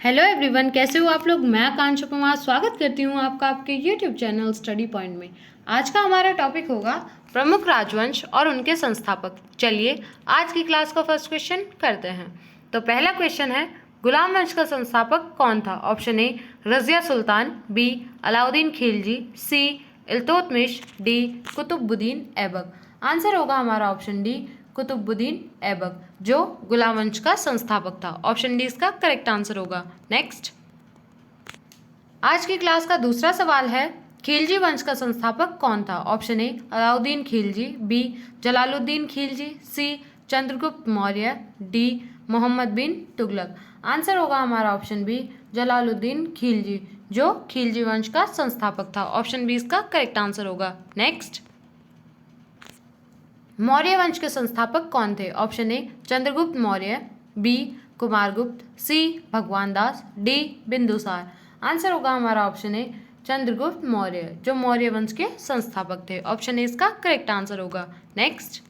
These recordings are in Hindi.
हेलो एवरीवन, कैसे हो आप लोग। मैं आकांक्षा कुमार स्वागत करती हूँ आपका आपके यूट्यूब चैनल स्टडी पॉइंट में। आज का हमारा टॉपिक होगा प्रमुख राजवंश और उनके संस्थापक। चलिए आज की क्लास का फर्स्ट क्वेश्चन करते हैं। तो पहला क्वेश्चन है, गुलाम वंश का संस्थापक कौन था। Option A Razia Sultan, B Alauddin Khilji, C Iltutmish, D Qutubuddin Aibak. Answer होगा हमारा ऑप्शन डी कुतुबुद्दीन ऐबक, जो गुलाम वंश का संस्थापक था। ऑप्शन डी इसका करेक्ट आंसर होगा। नेक्स्ट, आज की क्लास का दूसरा सवाल है, खिलजी वंश का संस्थापक कौन था। Option A Alauddin Khilji, B Jalaluddin Khilji, C Chandragupta Maurya, D Mohammad bin Tughlaq. Answer होगा हमारा ऑप्शन बी जलालुद्दीन खिलजी, जो खिलजी वंश का संस्थापक था। ऑप्शन बी इसका करेक्ट आंसर होगा। नेक्स्ट, मौर्य वंश के संस्थापक कौन थे। Option A Chandragupta Maurya, B Kumaragupta, C Bhagwan Das, D Bindusara. Answer होगा हमारा ऑप्शन ए चंद्रगुप्त मौर्य, जो मौर्य वंश के संस्थापक थे। ऑप्शन ए इसका करेक्ट आंसर होगा। नेक्स्ट,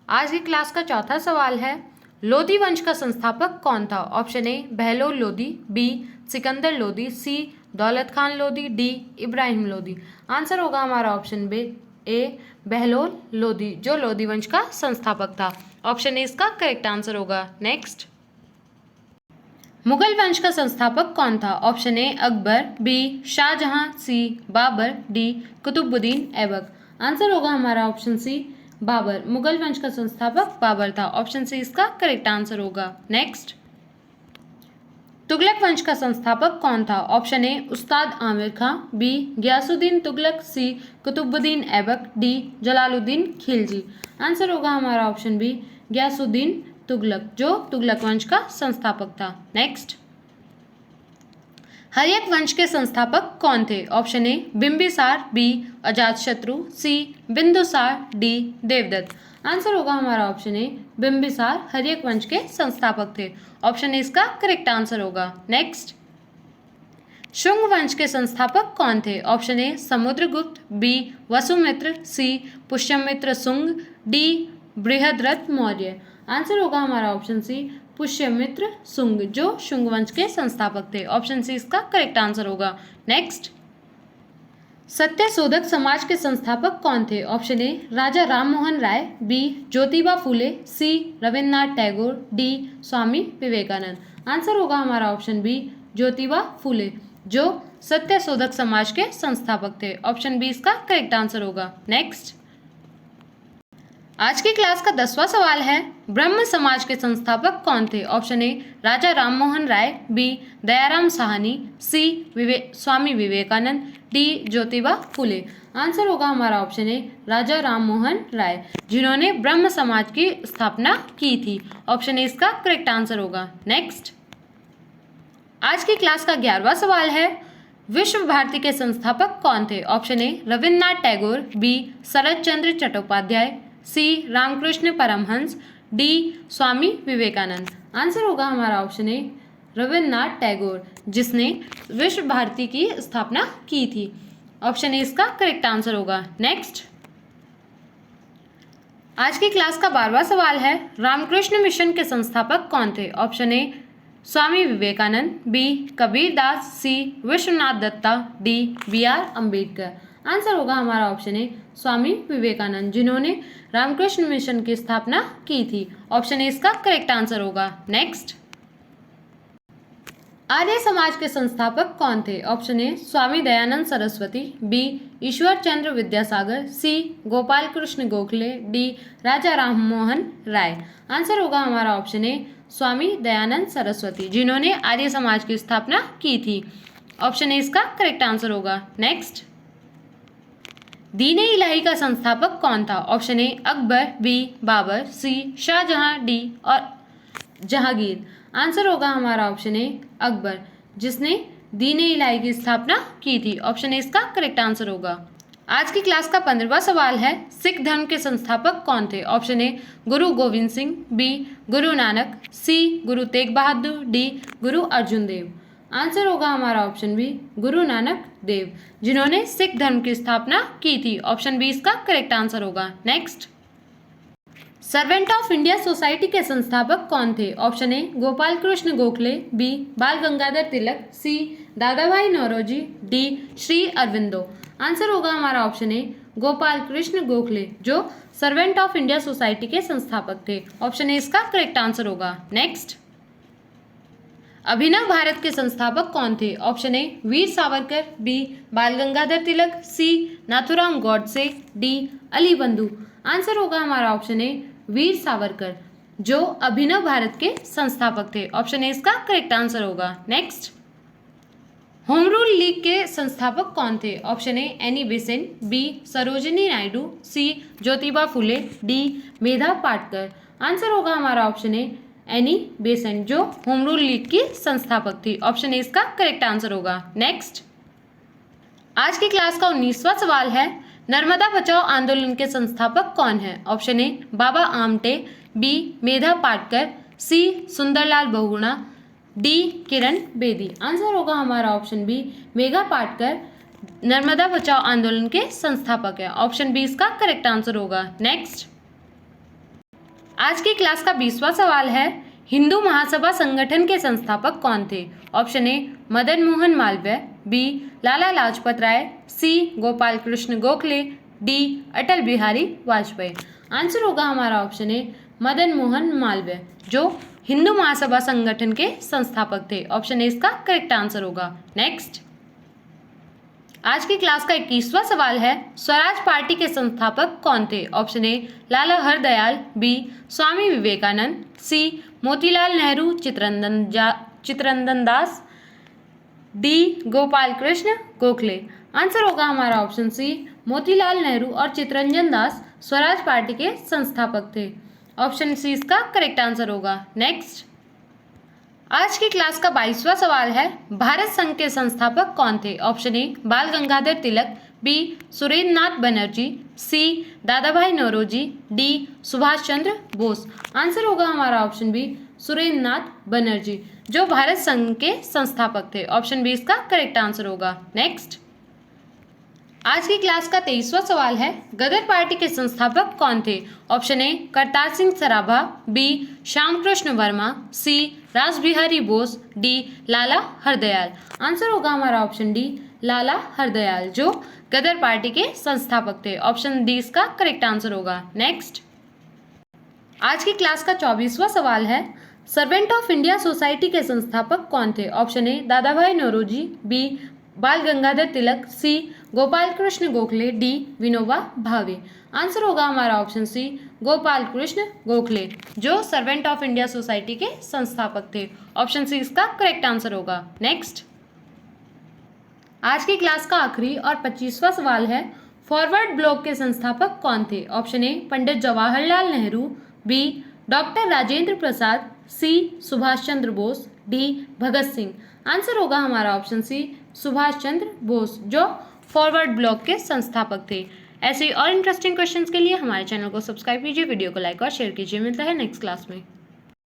आज की क्लास का चौथा सवाल है, लोदी वंश का संस्थापक कौन था। Option A Bahlol Lodi, B Sikandar Lodi, C Daulat Khan Lodi, D Ibrahim Lodi. Answer होगा हमारा option B A Bahlol Lodi, जो लोदी वंश का संस्थापक था। ऑप्शन ए इसका करेक्ट आंसर होगा। नेक्स्ट, मुगल वंश का संस्थापक कौन था। Option A Akbar, B Shahjahan, C Babur, D Qutubuddin Aibak. Answer होगा हमारा ऑप्शन सी बाबर, मुगल वंश का संस्थापक बाबर था। ऑप्शन सी इसका करेक्ट आंसर होगा। नेक्स्ट, तुगलक वंश का संस्थापक कौन था। ऑप्शन ए उस्ताद आमिर खां, बी गयासुद्दीन तुगलक, सी कुतुबुद्दीन ऐबक, डी जलालुद्दीन खिलजी। आंसर होगा हमारा ऑप्शन बी गयासुद्दीन तुगलक, जो तुगलक वंश का संस्थापक था। नेक्स्ट, हर्यक वंश के संस्थापक कौन थे। Option A Bimbisara, B Ajatashatru, C Bindusara, D Devadatta. Answer होगा हमारा ऑप्शन ए बिंबिसार हर्यक वंश के संस्थापक थे। ऑप्शन ए इसका करेक्ट आंसर होगा। नेक्स्ट, शुंग वंश के संस्थापक कौन थे। Option A Samudragupta, B Vasumitra, C Pushyamitra Shunga, D Brihadratha Maurya. Answer होगा हमारा ऑप्शन सी पुष्यमित्र शुंग, जो शुंग वंश के संस्थापक थे। ऑप्शन सी इसका करेक्ट आंसर होगा। नेक्स्ट, सत्यशोधक समाज के संस्थापक कौन थे। Option A Raja Rammohan Roy, B Jyotiba Phule, C Rabindranath Tagore, D Swami Vivekananda. Answer होगा हमारा ऑप्शन बी ज्योतिबा फूले, जो सत्यशोधक समाज के संस्थापक थे। ऑप्शन बी इसका करेक्ट आंसर होगा। नेक्स्ट, आज की क्लास का 10वां सवाल है, ब्रह्म समाज के संस्थापक कौन थे। Option A Raja Rammohan Roy, B Dayaram Sahni, C Swami Vivekananda, D Jyotiba Phule. Answer होगा हमारा ऑप्शन ए राजा राममोहन राय, जिन्होंने ब्रह्म समाज की स्थापना की थी। ऑप्शन ए इसका करेक्ट आंसर होगा। नेक्स्ट, आज की क्लास का 11वां सवाल है, विश्व भारती के संस्थापक कौन थे। Option A Rabindranath Tagore, B Sharat Chandra Chattopadhyay, C Ramakrishna Paramahamsa, D Swami Vivekananda. Answer होगा हमारा ऑप्शन ए रविन्द्रनाथ टैगोर, जिसने विश्व भारती की स्थापना की थी। ऑप्शन ए इसका करेक्ट आंसर होगा। नेक्स्ट, आज की क्लास का 12वां सवाल है, रामकृष्ण मिशन के संस्थापक कौन थे। Option A Swami Vivekananda, B Kabir Das, C Vishwanath Datta, D BR Ambedkar. Answer होगा हमारा ऑप्शन ए स्वामी विवेकानंद, जिन्होंने रामकृष्ण मिशन की स्थापना की थी। ऑप्शन ए इसका करेक्ट आंसर होगा। नेक्स्ट, आर्य समाज के संस्थापक कौन थे। Option A Swami Dayanand Saraswati, B Ishwar Chandra Vidyasagar, C Gopal Krishna Gokhale, D Raja Rammohan Roy. Answer होगा हमारा ऑप्शन ए स्वामी दयानंद सरस्वती, जिन्होंने आर्य समाज की स्थापना की थी। ऑप्शन ए इसका करेक्ट आंसर होगा। नेक्स्ट, दीन ए इलाही का संस्थापक कौन था। Option A Akbar, B Babur, C Shahjahan, D और जहांगीर। आंसर होगा हमारा ऑप्शन ए अकबर, जिसने दीन ए इलाही की स्थापना की थी। ऑप्शन ए इसका करेक्ट आंसर होगा। आज की क्लास का 15वां सवाल है, सिख धर्म के संस्थापक कौन थे। ऑप्शन ए गुरु गोविंद सिंह, बी गुरु नानक, सी गुरु तेग बहादुर, डी गुरु अर्जुन देव। आंसर होगा हमारा ऑप्शन बी गुरु नानक देव, जिन्होंने सिख धर्म की स्थापना की थी। ऑप्शन बी इसका करेक्ट आंसर होगा। Next, servant of India society के संस्थापक कौन थे? Option A Gopal Krishna Gokhale, B Bal Gangadhar Tilak, C Dadabhai Naoroji, D Shri Aurobindo. Answer होगा हमारा ऑप्शन ए गोपाल कृष्ण गोखले, जो सर्वेंट ऑफ इंडिया सोसाइटी के संस्थापक थे। ऑप्शन ए इसका करेक्ट आंसर होगा। नेक्स्ट, अभिनव भारत के संस्थापक कौन थे? Option A Veer Savarkar, B Bal Gangadhar Tilak, C Nathuram Godse, D Ali बंधु। आंसर होगा हमारा ऑप्शन ए वीर सावरकर, जो अभिनव भारत के संस्थापक थे। ऑप्शन ए इसका करेक्ट आंसर होगा। नेक्स्ट, होम रूल लीग के संस्थापक कौन थे? Option A Annie Besant, B Sarojini Naidu, C Jyotiba Phule, D Medha Patkar. Answer होगा हमारा ऑप्शन ए एनी बेसेंट, जो होम रूल लीग की संस्थापक थी। ऑप्शन ए इसका करेक्ट आंसर होगा। नेक्स्ट, आज की क्लास का 19वां सवाल है, नर्मदा बचाओ आंदोलन के संस्थापक कौन है? Option A Baba Amte, B Medha Patkar, C Sunderlal Bahuguna, D Kiran Bedi. Answer होगा हमारा ऑप्शन बी मेघा पाटकर नर्मदा बचाओ आंदोलन के संस्थापक है। ऑप्शन बी इसका करेक्ट आंसर होगा। नेक्स्ट, आज की क्लास का 20वां सवाल है, हिंदू महासभा संगठन के संस्थापक कौन थे? Option A Madan Mohan Malviya, B Lala Lajpat Rai, C Gopal Krishna Gokhale, D Atal Bihari Vajpayee. Answer होगा हमारा ऑप्शन ए मदन मोहन मालवीय, जो हिंदू महासभा संगठन के संस्थापक थे। ऑप्शन ए इसका करेक्ट आंसर होगा। नेक्स्ट, आज की क्लास का 21वां सवाल है, स्वराज पार्टी के संस्थापक कौन थे? Option A Lala Hardayal, B Swami Vivekananda, C Motilal Nehru Chittaranjan Das, D Gopal Krishna Gokhale. Answer होगा हमारा ऑप्शन सी मोतीलाल नेहरू और चित्तरंजन दास स्वराज पार्टी के संस्थापक थे। ऑप्शन सी इसका करेक्ट आंसर होगा। नेक्स्ट, आज की क्लास का 22वां सवाल है, भारत संघ के संस्थापक कौन थे? ऑप्शन ए बाल गंगाधर तिलक, बी सुरेंद्र नाथ बनर्जी, सी Dadabhai Naoroji, D Subhash Chandra Bose. Answer होगा हमारा ऑप्शन बी सुरेंद्र नाथ बनर्जी, जो भारत संघ के संस्थापक थे। ऑप्शन बी इसका करेक्ट आंसर होगा। नेक्स्ट, आज की क्लास का 23वां सवाल है, गदर पार्टी के संस्थापक कौन थे? Option A Kartar Singh Sarabha, B Shyamkrishna Varma, C Rashbehari Bose, D Lala Hardayal. Answer होगा हमारा ऑप्शन डी लाला हरदयाल, जो गदर पार्टी के संस्थापक थे। ऑप्शन डी इसका करेक्ट आंसर होगा। नेक्स्ट, आज की क्लास का 24वां सवाल है, सर्वेंट ऑफ इंडिया सोसाइटी के संस्थापक कौन थे? ऑप्शन ए दादा भाई नौरोजी, बी बाल गंगाधर तिलक, सी गोपाल कृष्ण गोखले, डी विनोबा भावे। आंसर होगा हमारा ऑप्शन सी गोपाल कृष्ण गोखले, जो सर्वेंट ऑफ इंडिया सोसाइटी के संस्थापक थे। ऑप्शन सी इसका करेक्ट आंसर होगा। नेक्स्ट, आज की क्लास का आखिरी और 25वां सवाल है, फॉरवर्ड ब्लॉक के संस्थापक कौन थे? Option A Pandit Jawaharlal Nehru, B doctor Rajendra Prasad, C Subhash Chandra Bose, D Bhagat Singh. Answer होगा हमारा ऑप्शन सी सुभाष चंद्र बोस, जो फॉरवर्ड ब्लॉक के संस्थापक थे। ऐसे और इंटरेस्टिंग क्वेश्चंस के लिए हमारे चैनल को सब्सक्राइब कीजिए, वीडियो को लाइक और शेयर कीजिए। मिलता है नेक्स्ट क्लास में।